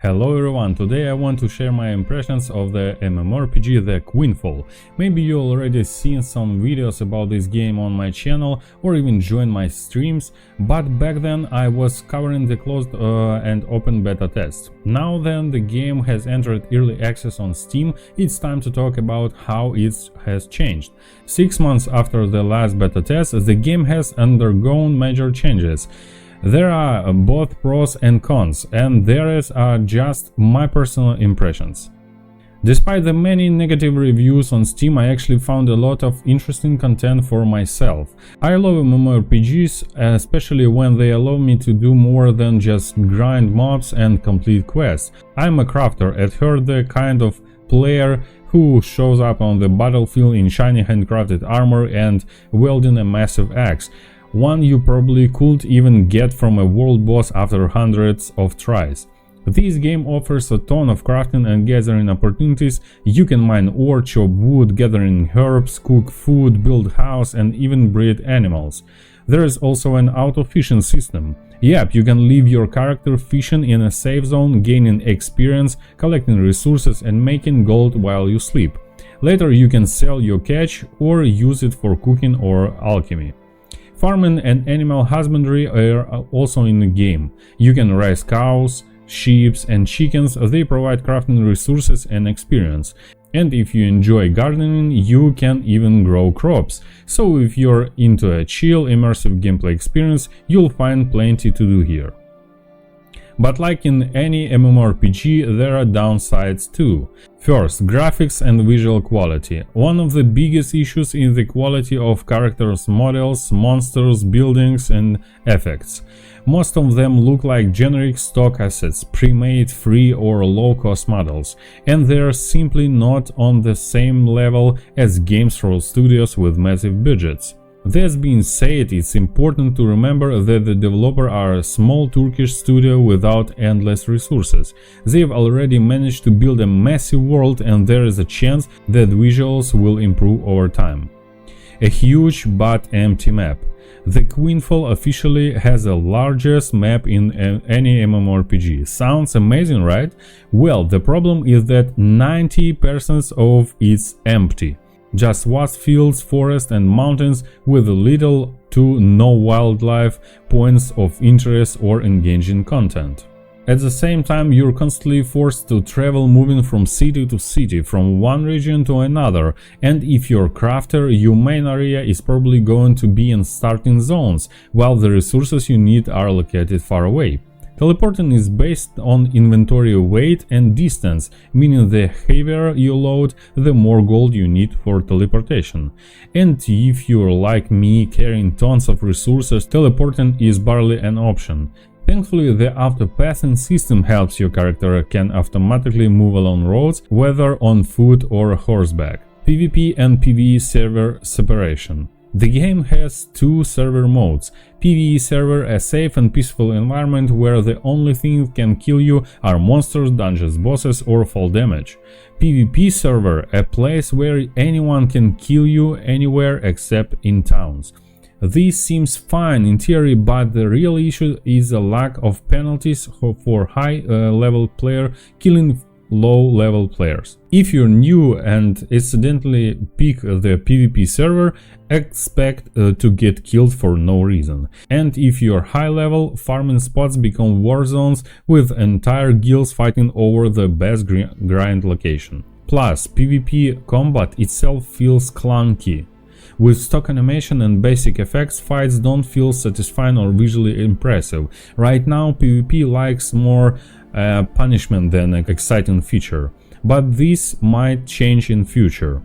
Hello everyone, today I want to share my impressions of the MMORPG The Quinfall. Maybe you already seen some videos about this game on my channel or even joined my streams, but back then I was covering the closed and open beta test. Now then the game has entered early access on Steam, it's time to talk about how it has changed. 6 months after the last beta test, the game has undergone major changes. There are both pros and cons, and there are just my personal impressions. Despite the many negative reviews on Steam, I actually found a lot of interesting content for myself. I love MMORPGs, especially when they allow me to do more than just grind mobs and complete quests. I'm a crafter, at heart the kind of player who shows up on the battlefield in shiny handcrafted armor and wielding a massive axe. One you probably could even get from a world boss after hundreds of tries. This game offers a ton of crafting and gathering opportunities. You can mine ore, chop wood, gathering herbs, cook food, build house and even breed animals. There is also an auto-fishing system. Yep, you can leave your character fishing in a safe zone, gaining experience, collecting resources and making gold while you sleep. Later you can sell your catch or use it for cooking or alchemy. Farming and animal husbandry are also in the game. You can raise cows, sheep and chickens, they provide crafting resources and experience. And if you enjoy gardening, you can even grow crops. So if you're into a chill, immersive gameplay experience, you'll find plenty to do here. But like in any MMORPG, there are downsides too. First, graphics and visual quality. One of the biggest issues is the quality of characters' models, monsters, buildings and effects. Most of them look like generic stock assets, pre-made, free or low-cost models, and they're simply not on the same level as games from studios with massive budgets. That being said, it's important to remember that the developers are a small Turkish studio without endless resources. They've already managed to build a massive world and there is a chance that visuals will improve over time. A huge but empty map. The Quinfall officially has the largest map in any MMORPG. Sounds amazing, right? Well, the problem is that 90% of it's empty. Just vast fields, forests and mountains with little to no wildlife, points of interest or engaging content. At the same time, you're constantly forced to travel, moving from city to city, from one region to another, and if you're a crafter, your main area is probably going to be in starting zones, while the resources you need are located far away. Teleporting is based on inventory weight and distance, meaning the heavier you load, the more gold you need for teleportation. And if you're like me, carrying tons of resources, teleporting is barely an option. Thankfully, the auto-pathing system helps your character can automatically move along roads, whether on foot or horseback. PvP and PvE server separation. The game has two server modes. PvE server, a safe and peaceful environment where the only thing that can kill you are monsters, dungeons, bosses or fall damage. PvP server, a place where anyone can kill you anywhere except in towns. This seems fine in theory, but the real issue is a lack of penalties for high-level player killing low-level players. If you're new and accidentally pick the PvP server, expect to get killed for no reason. And if you're high-level, farming spots become war zones with entire guilds fighting over the best grind location. Plus, PvP combat itself feels clunky. With stock animation and basic effects, fights don't feel satisfying or visually impressive. Right now, PvP likes more punishment than an exciting feature, but this might change in future.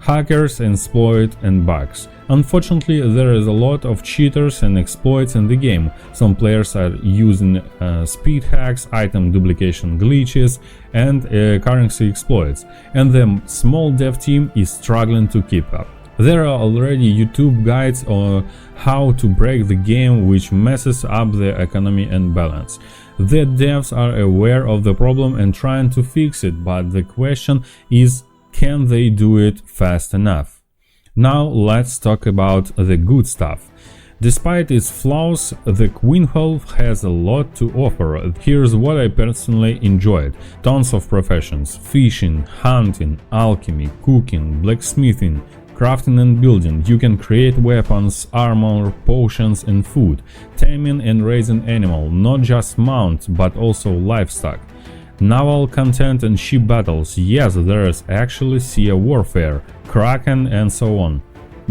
Hackers, exploit and bugs. Unfortunately, there is a lot of cheaters and exploits in the game. Some players are using speed hacks, item duplication glitches and currency exploits, and the small dev team is struggling to keep up. There are already YouTube guides on how to break the game, which messes up the economy and balance. The devs are aware of the problem and trying to fix it, but the question is, can they do it fast enough? Now let's talk about the good stuff. Despite its flaws, the Quinfall has a lot to offer. Here's what I personally enjoyed. Tons of professions: fishing, hunting, alchemy, cooking, blacksmithing, crafting and building. You can create weapons, armor, potions and food, taming and raising animals, not just mounts but also livestock. Naval content and ship battles. Yes, there is actually sea warfare, kraken and so on.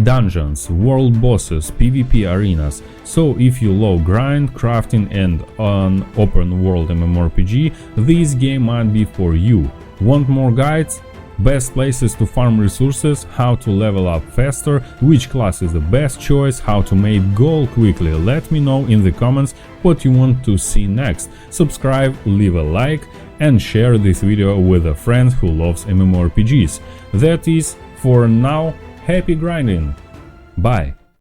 Dungeons, world bosses, PvP arenas. So if you love grind, crafting and an open world MMORPG, this game might be for you. Want more guides? Best places to farm resources, how to level up faster, which class is the best choice, how to make gold quickly. Let me know in the comments what you want to see next. Subscribe, leave a like and share this video with a friend who loves MMORPGs. That is for now. Happy grinding! Bye!